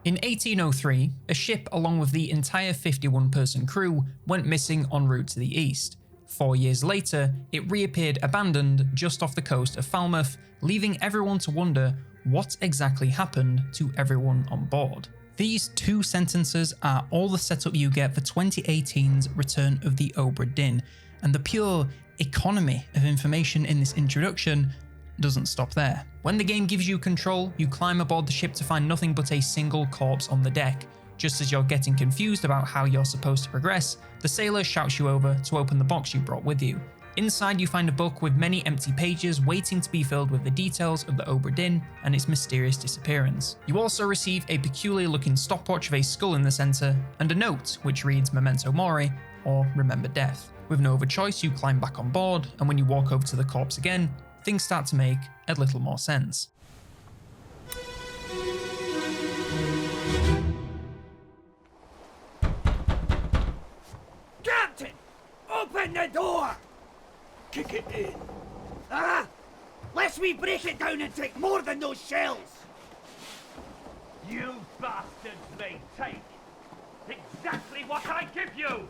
In 1803, a ship along with the entire 51-person crew went missing en route to the east. 4 years later, it reappeared abandoned just off the coast of Falmouth, leaving everyone to wonder what exactly happened to everyone on board. These 2 sentences are all the setup you get for 2018's Return of the Obra Dinn, and the pure economy of information in this introduction doesn't stop there. When the game gives you control, you climb aboard the ship to find nothing but a single corpse on the deck. Just as you're getting confused about how you're supposed to progress, the sailor shouts you over to open the box you brought with you. Inside you find a book with many empty pages waiting to be filled with the details of the Obra Dinn and its mysterious disappearance. You also receive a peculiar looking stopwatch with a skull in the centre, and a note which reads Memento Mori, or Remember Death. With no other choice, you climb back on board, and when you walk over to the corpse again, things start to make a little more sense. Captain! Open the door! Kick it in. Ah! Lest we break it down and take more than those shells! You bastards may take exactly what I give you!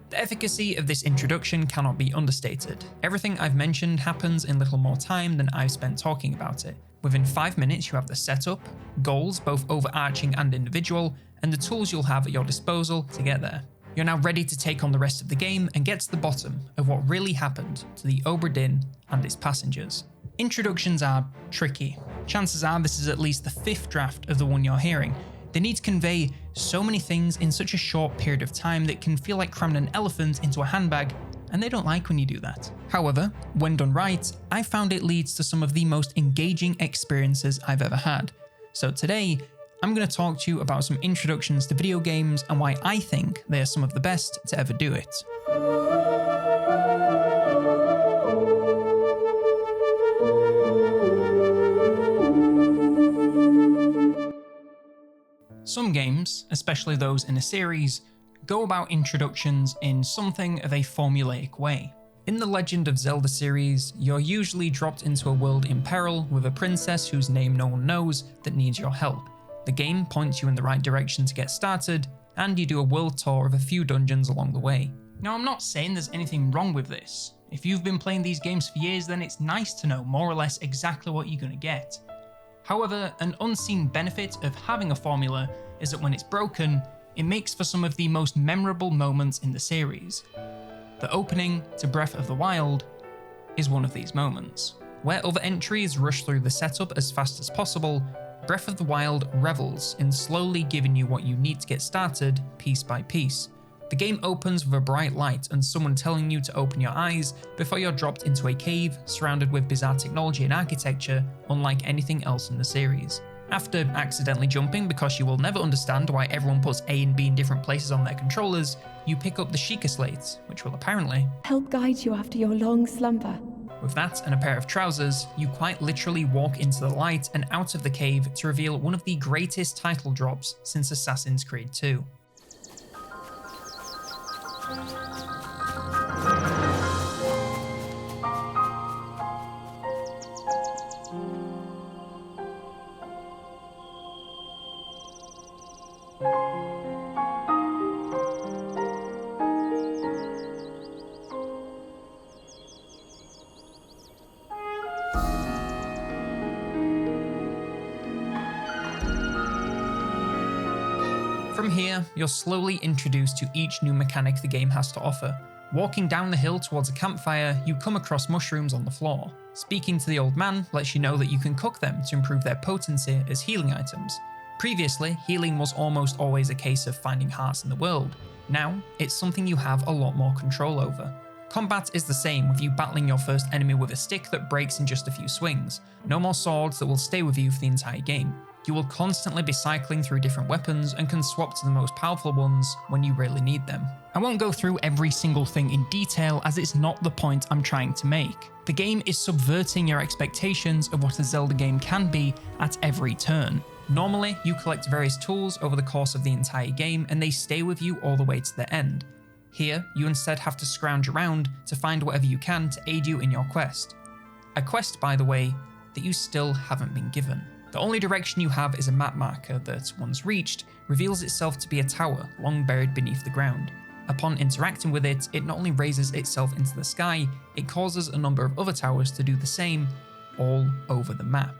The efficacy of this introduction cannot be understated. Everything I've mentioned happens in little more time than I've spent talking about it. Within 5 minutes you have the setup, goals both overarching and individual, and the tools you'll have at your disposal to get there. You're now ready to take on the rest of the game and get to the bottom of what really happened to the Obra Dinn and its passengers. Introductions are tricky. Chances are this is at least the 5th draft of the one you're hearing. They need to convey so many things in such a short period of time that can feel like cramming an elephant into a handbag, and they don't like when you do that. However, when done right, I found it leads to some of the most engaging experiences I've ever had. So today, I'm going to talk to you about some introductions to video games and why I think they are some of the best to ever do it. Some games, especially those in a series, go about introductions in something of a formulaic way. In the Legend of Zelda series, you're usually dropped into a world in peril with a princess whose name no one knows that needs your help. The game points you in the right direction to get started, and you do a world tour of a few dungeons along the way. Now, I'm not saying there's anything wrong with this. If you've been playing these games for years, then it's nice to know more or less exactly what you're going to get. However, an unseen benefit of having a formula is that when it's broken, it makes for some of the most memorable moments in the series. The opening to Breath of the Wild is one of these moments. Where other entries rush through the setup as fast as possible, Breath of the Wild revels in slowly giving you what you need to get started piece by piece. The game opens with a bright light and someone telling you to open your eyes before you're dropped into a cave surrounded with bizarre technology and architecture unlike anything else in the series. After accidentally jumping because you will never understand why everyone puts A and B in different places on their controllers, you pick up the Sheikah Slate, which will apparently help guide you after your long slumber. With that and a pair of trousers, you quite literally walk into the light and out of the cave to reveal one of the greatest title drops since Assassin's Creed 2. From here, you're slowly introduced to each new mechanic the game has to offer. Walking down the hill towards a campfire, you come across mushrooms on the floor. Speaking to the old man lets you know that you can cook them to improve their potency as healing items. Previously, healing was almost always a case of finding hearts in the world. Now, it's something you have a lot more control over. Combat is the same, with you battling your first enemy with a stick that breaks in just a few swings. No more swords that will stay with you for the entire game. You will constantly be cycling through different weapons and can swap to the most powerful ones when you really need them. I won't go through every single thing in detail as it's not the point I'm trying to make. The game is subverting your expectations of what a Zelda game can be at every turn. Normally, you collect various tools over the course of the entire game and they stay with you all the way to the end. Here, you instead have to scrounge around to find whatever you can to aid you in your quest. A quest, by the way, that you still haven't been given. The only direction you have is a map marker that, once reached, reveals itself to be a tower long buried beneath the ground. Upon interacting with it, it not only raises itself into the sky, it causes a number of other towers to do the same, all over the map.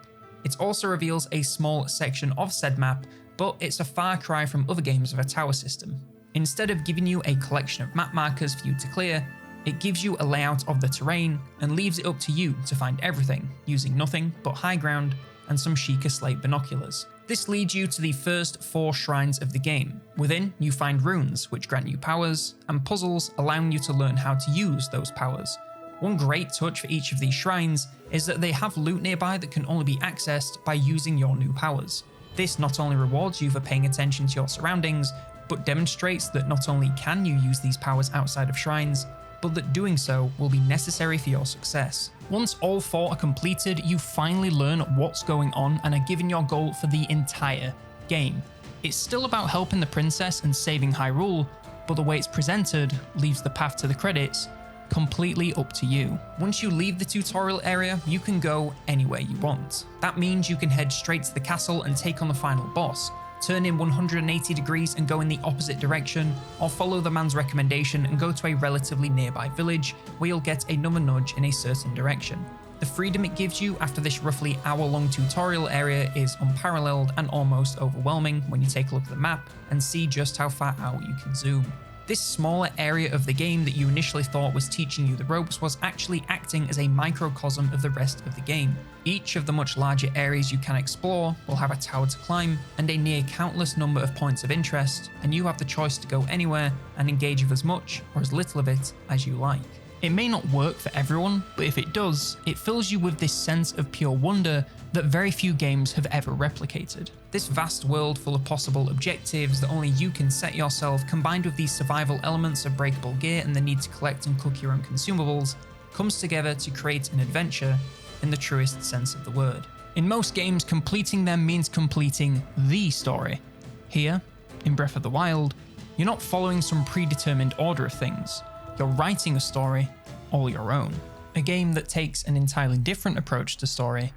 It also reveals a small section of said map, but it's a far cry from other games of a tower system. Instead of giving you a collection of map markers for you to clear, it gives you a layout of the terrain and leaves it up to you to find everything, using nothing but high ground and some Sheikah slate binoculars. This leads you to the first 4 shrines of the game. Within, you find runes, which grant you powers, and puzzles allowing you to learn how to use those powers. One great touch for each of these shrines is that they have loot nearby that can only be accessed by using your new powers. This not only rewards you for paying attention to your surroundings, but demonstrates that not only can you use these powers outside of shrines, but that doing so will be necessary for your success. Once all 4 are completed, you finally learn what's going on and are given your goal for the entire game. It's still about helping the princess and saving Hyrule, but the way it's presented leaves the path to the credits completely up to you. Once you leave the tutorial area, you can go anywhere you want. That means you can head straight to the castle and take on the final boss, turn in 180 degrees and go in the opposite direction, or follow the man's recommendation and go to a relatively nearby village where you'll get another nudge in a certain direction. The freedom it gives you after this roughly hour-long tutorial area is unparalleled and almost overwhelming when you take a look at the map and see just how far out you can zoom. This smaller area of the game that you initially thought was teaching you the ropes was actually acting as a microcosm of the rest of the game. Each of the much larger areas you can explore will have a tower to climb and a near countless number of points of interest, and you have the choice to go anywhere and engage with as much or as little of it as you like. It may not work for everyone, but if it does, it fills you with this sense of pure wonder that very few games have ever replicated. This vast world full of possible objectives that only you can set yourself, combined with these survival elements of breakable gear and the need to collect and cook your own consumables, comes together to create an adventure in the truest sense of the word. In most games, completing them means completing the story. Here, in Breath of the Wild, you're not following some predetermined order of things. You're writing a story all your own. A game that takes an entirely different approach to story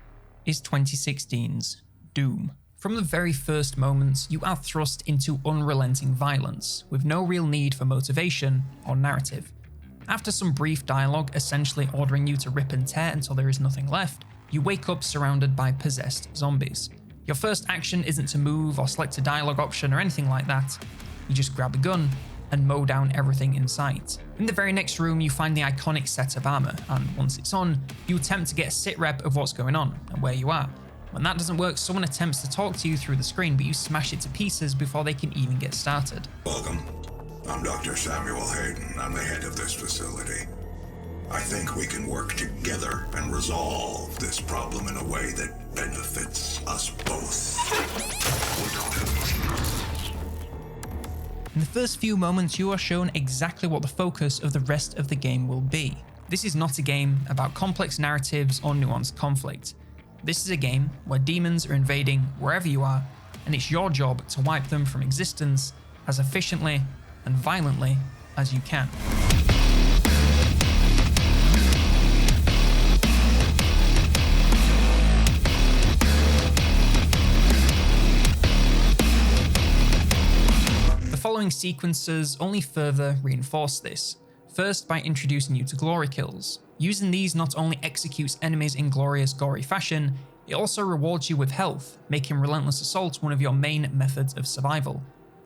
is 2016's Doom. From the very first moments, you are thrust into unrelenting violence, with no real need for motivation or narrative. After some brief dialogue essentially ordering you to rip and tear until there is nothing left, you wake up surrounded by possessed zombies. Your first action isn't to move or select a dialogue option or anything like that. You just grab a gun and mow down everything in sight. In the very next room, you find the iconic set of armor, and once it's on, you attempt to get a sit rep of what's going on and where you are. When that doesn't work, someone attempts to talk to you through the screen, but you smash it to pieces before they can even get started. Welcome. I'm Dr. Samuel Hayden. I'm the head of this facility. I think we can work together and resolve this problem in a way that benefits us both. We don't have much time. In the first few moments, you are shown exactly what the focus of the rest of the game will be. This is not a game about complex narratives or nuanced conflict. This is a game where demons are invading wherever you are, and it's your job to wipe them from existence as efficiently and violently as you can. The following sequences only further reinforce this. First, by introducing you to glory kills. Using these not only executes enemies in glorious, gory fashion, it also rewards you with health, making relentless assault one of your main methods of survival.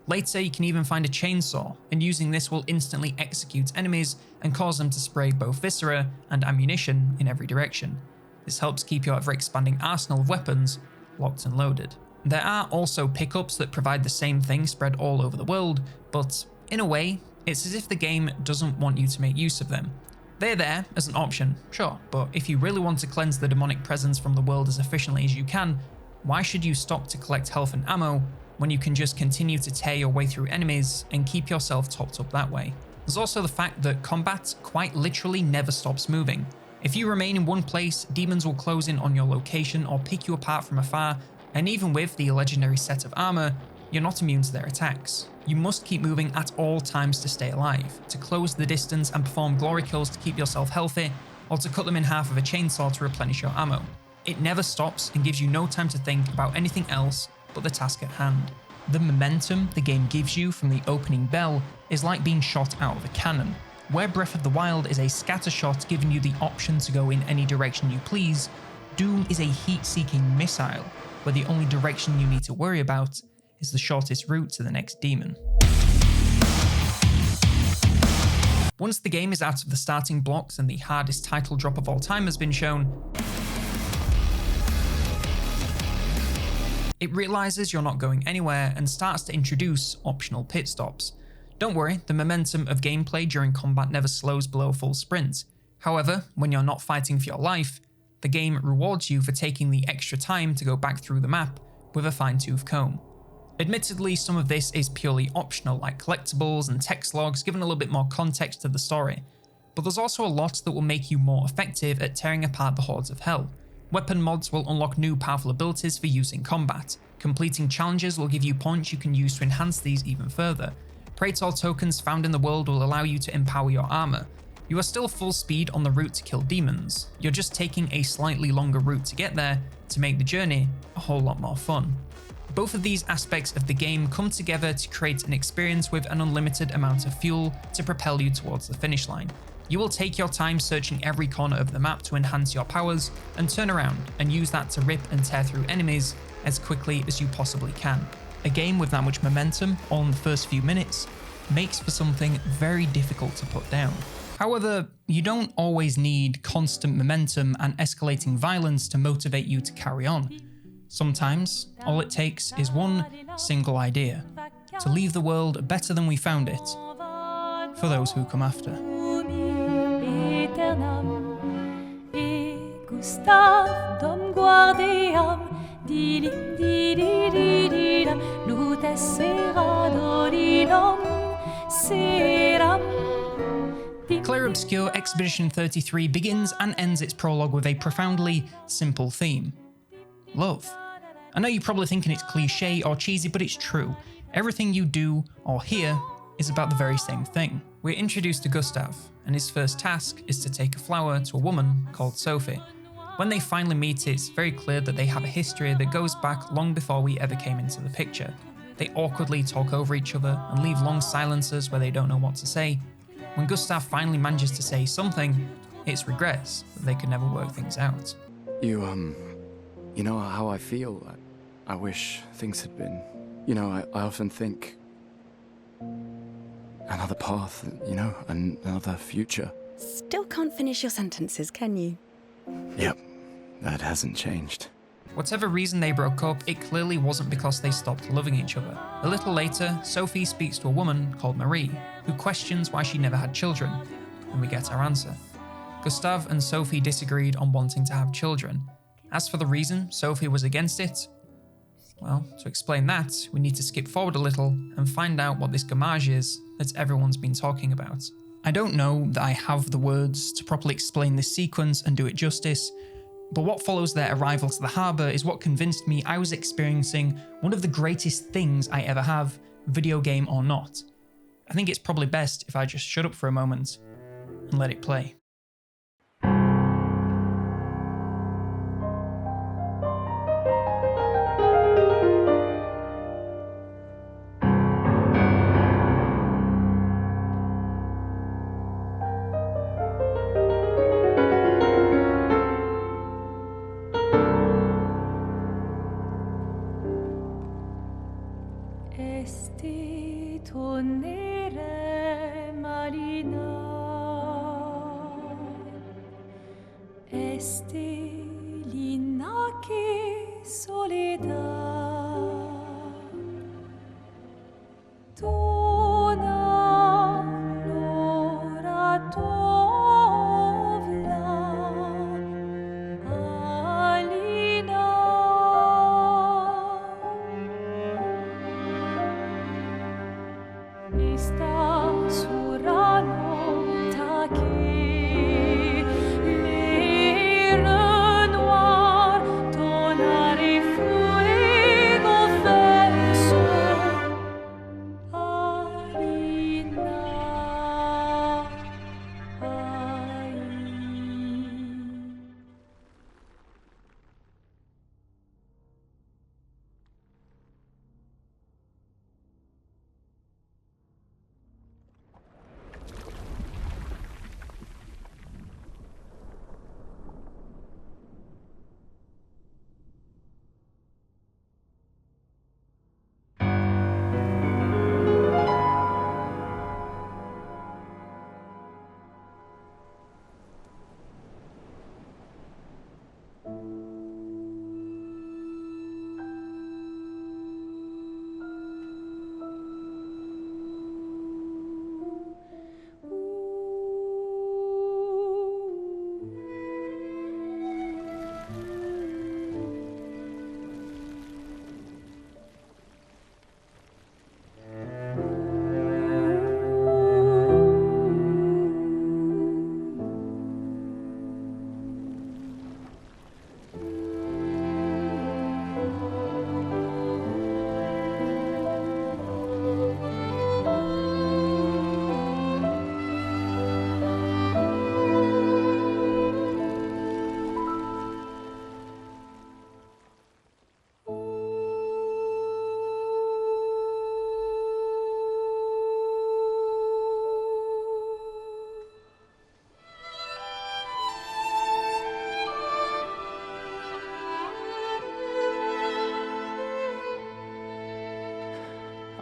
Later, you can even find a chainsaw, and using this will instantly execute enemies and cause them to spray both viscera and ammunition in every direction. This helps keep your ever-expanding arsenal of weapons locked and loaded. There are also pickups that provide the same thing spread all over the world, but in a way, it's as if the game doesn't want you to make use of them. They're there as an option, sure, but if you really want to cleanse the demonic presence from the world as efficiently as you can, why should you stop to collect health and ammo when you can just continue to tear your way through enemies and keep yourself topped up that way? There's also the fact that combat quite literally never stops moving. If you remain in one place, demons will close in on your location or pick you apart from afar, and even with the legendary set of armor, you're not immune to their attacks. You must keep moving at all times to stay alive, to close the distance and perform glory kills to keep yourself healthy, or to cut them in half with a chainsaw to replenish your ammo. It never stops and gives you no time to think about anything else but the task at hand. The momentum the game gives you from the opening bell is like being shot out of a cannon. Where Breath of the Wild is a scatter shot giving you the option to go in any direction you please, Doom is a heat-seeking missile, where the only direction you need to worry about is the shortest route to the next demon. Once the game is out of the starting blocks and the hardest title drop of all time has been shown, it realises you're not going anywhere and starts to introduce optional pit stops. Don't worry, the momentum of gameplay during combat never slows below full sprint. However, when you're not fighting for your life, the game rewards you for taking the extra time to go back through the map with a fine-tooth comb. Admittedly, some of this is purely optional, like collectibles and text logs, giving a little bit more context to the story. But there's also a lot that will make you more effective at tearing apart the hordes of hell. Weapon mods will unlock new powerful abilities for use in combat. Completing challenges will give you points you can use to enhance these even further. Praetor tokens found in the world will allow you to empower your armor. You are still full speed on the route to kill demons. You're just taking a slightly longer route to get there to make the journey a whole lot more fun. Both of these aspects of the game come together to create an experience with an unlimited amount of fuel to propel you towards the finish line. You will take your time searching every corner of the map to enhance your powers and turn around and use that to rip and tear through enemies as quickly as you possibly can. A game with that much momentum, all in the first few minutes, makes for something very difficult to put down. However, you don't always need constant momentum and escalating violence to motivate you to carry on. Sometimes, all it takes is one single idea, to leave the world better than we found it, for those who come after. Gustave, dom guardiam, dilim didididilam, lutes seradodidom, seram. Clear Obscure Expedition 33 begins and ends its prologue with a profoundly simple theme: love. I know you're probably thinking it's cliche or cheesy, but it's true. Everything you do or hear is about the very same thing. We're introduced to Gustave, and his first task is to take a flower to a woman called Sophie. When they finally meet, it's very clear that they have a history that goes back long before we ever came into the picture. They awkwardly talk over each other and leave long silences where they don't know what to say. When Gustave finally manages to say something, it's regrets that they could never work things out. You know how I feel? I wish things had been... I often think... another path, another future. Still can't finish your sentences, can you? Yep, that hasn't changed. Whatever reason they broke up, it clearly wasn't because they stopped loving each other. A little later, Sophie speaks to a woman called Marie, who questions why she never had children, and we get our answer. Gustave and Sophie disagreed on wanting to have children. As for the reason Sophie was against it, well, to explain that, we need to skip forward a little and find out what this gamage is that everyone's been talking about. I don't know that I have the words to properly explain this sequence and do it justice, but what follows their arrival to the harbour is what convinced me I was experiencing one of the greatest things I ever have, video game or not. I think it's probably best if I just shut up for a moment and let it play. Le noir, ton art est fouet.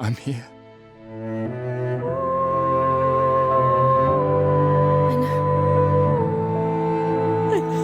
I'm here. I know. I know.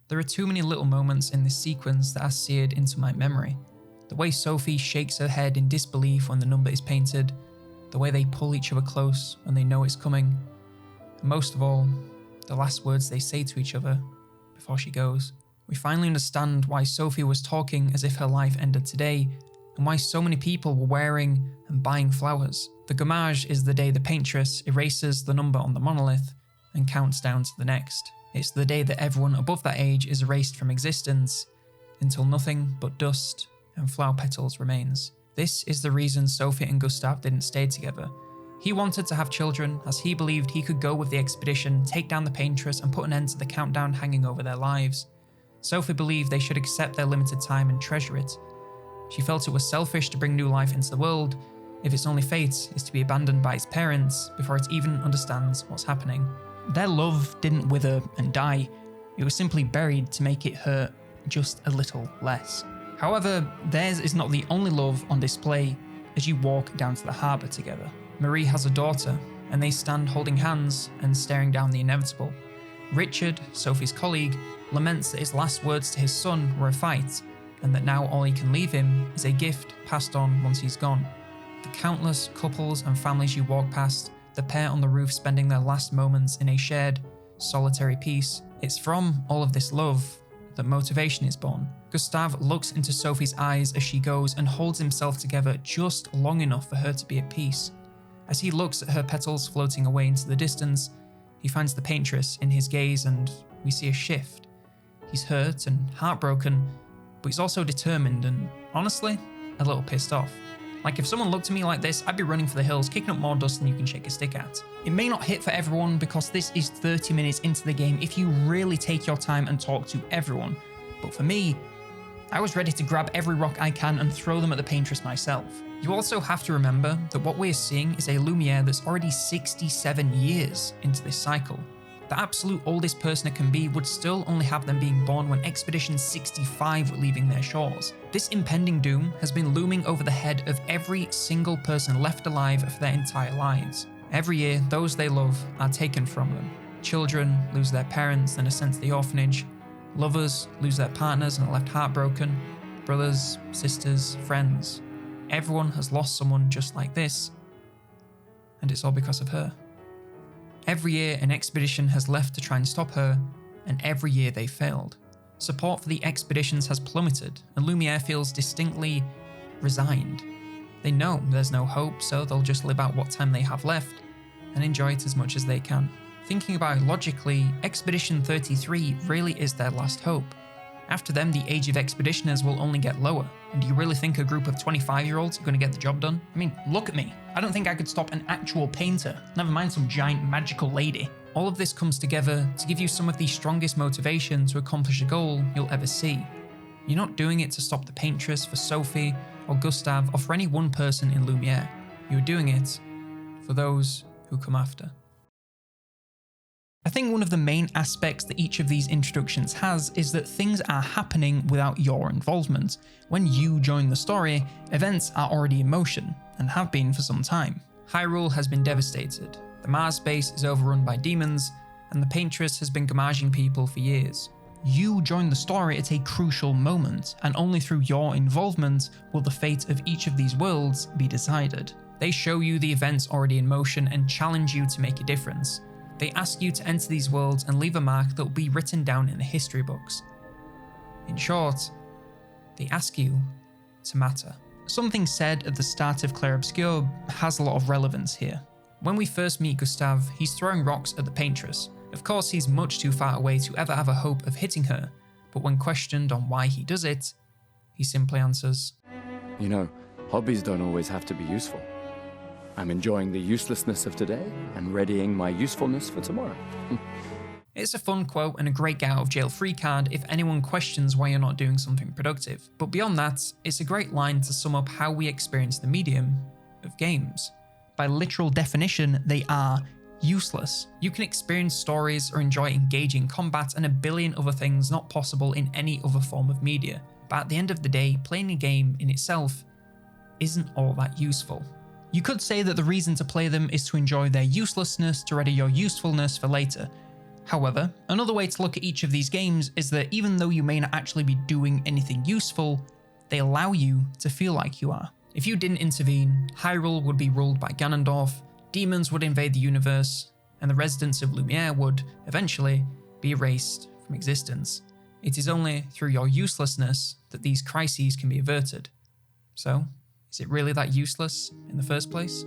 There are too many little moments in this sequence that are seared into my memory. The way Sophie shakes her head in disbelief when the number is painted, the way they pull each other close when they know it's coming, and most of all, the last words they say to each other before she goes. We finally understand why Sophie was talking as if her life ended today, and why so many people were wearing and buying flowers. The gommage is the day the paintress erases the number on the monolith and counts down to the next. It's the day that everyone above that age is erased from existence until nothing but dust and flower petals remains. This is the reason Sophie and Gustave didn't stay together. He wanted to have children as he believed he could go with the expedition, take down the paintress and put an end to the countdown hanging over their lives. Sophie believed they should accept their limited time and treasure it. She felt it was selfish to bring new life into the world if its only fate is to be abandoned by its parents before it even understands what's happening. Their love didn't wither and die, it was simply buried to make it hurt just a little less. However, theirs is not the only love on display as you walk down to the harbour together. Marie has a daughter, and they stand holding hands and staring down the inevitable. Richard, Sophie's colleague, laments that his last words to his son were a fight, and that now all he can leave him is a gift passed on once he's gone. The countless couples and families you walk past, the pair on the roof spending their last moments in a shared, solitary peace. It's from all of this love that motivation is born. Gustave looks into Sophie's eyes as she goes and holds himself together just long enough for her to be at peace. As he looks at her petals floating away into the distance, he finds the paintress in his gaze and we see a shift. He's hurt and heartbroken, but he's also determined and, honestly, a little pissed off. Like, if someone looked at me like this, I'd be running for the hills, kicking up more dust than you can shake a stick at. It may not hit for everyone because this is 30 minutes into the game if you really take your time and talk to everyone. But for me, I was ready to grab every rock I can and throw them at the paintress myself. You also have to remember that what we're seeing is a Lumiere that's already 67 years into this cycle. The absolute oldest person it can be would still only have them being born when Expedition 65 were leaving their shores. This impending doom has been looming over the head of every single person left alive for their entire lives. Every year, those they love are taken from them. Children lose their parents and are sent to the orphanage. Lovers lose their partners and are left heartbroken. Brothers, sisters, friends. Everyone has lost someone just like this, and it's all because of her. Every year an expedition has left to try and stop her, and every year they failed. Support for the expeditions has plummeted, and Lumiere feels distinctly resigned. They know there's no hope, so they'll just live out what time they have left, and enjoy it as much as they can. Thinking about it logically, Expedition 33 really is their last hope. After them, the age of expeditioners will only get lower. And do you really think a group of 25-year-olds are going to get the job done? I mean, look at me. I don't think I could stop an actual painter, never mind some giant magical lady. All of this comes together to give you some of the strongest motivation to accomplish a goal you'll ever see. You're not doing it to stop the paintress for Sophie or Gustave or for any one person in Lumiere. You're doing it for those who come after. I think one of the main aspects that each of these introductions has is that things are happening without your involvement. When you join the story, events are already in motion, and have been for some time. Hyrule has been devastated, the Mars base is overrun by demons, and the Paintress has been gommaging people for years. You join the story at a crucial moment, and only through your involvement will the fate of each of these worlds be decided. They show you the events already in motion and challenge you to make a difference. They ask you to enter these worlds and leave a mark that will be written down in the history books. In short, they ask you to matter. Something said at the start of Clair Obscur has a lot of relevance here. When we first meet Gustave, he's throwing rocks at the Paintress. Of course, he's much too far away to ever have a hope of hitting her, but when questioned on why he does it, he simply answers, You know, hobbies don't always have to be useful. I'm enjoying the uselessness of today and readying my usefulness for tomorrow. It's a fun quote and a great get out of jail free card if anyone questions why you're not doing something productive. But beyond that, it's a great line to sum up how we experience the medium of games. By literal definition, they are useless. You can experience stories or enjoy engaging combat and a billion other things not possible in any other form of media. But at the end of the day, playing a game in itself isn't all that useful. You could say that the reason to play them is to enjoy their uselessness to ready your usefulness for later. However, another way to look at each of these games is that even though you may not actually be doing anything useful, they allow you to feel like you are. If you didn't intervene, Hyrule would be ruled by Ganondorf, demons would invade the universe, and the residents of Lumiere would, eventually, be erased from existence. It is only through your uselessness that these crises can be averted. So, is it really that useless in the first place?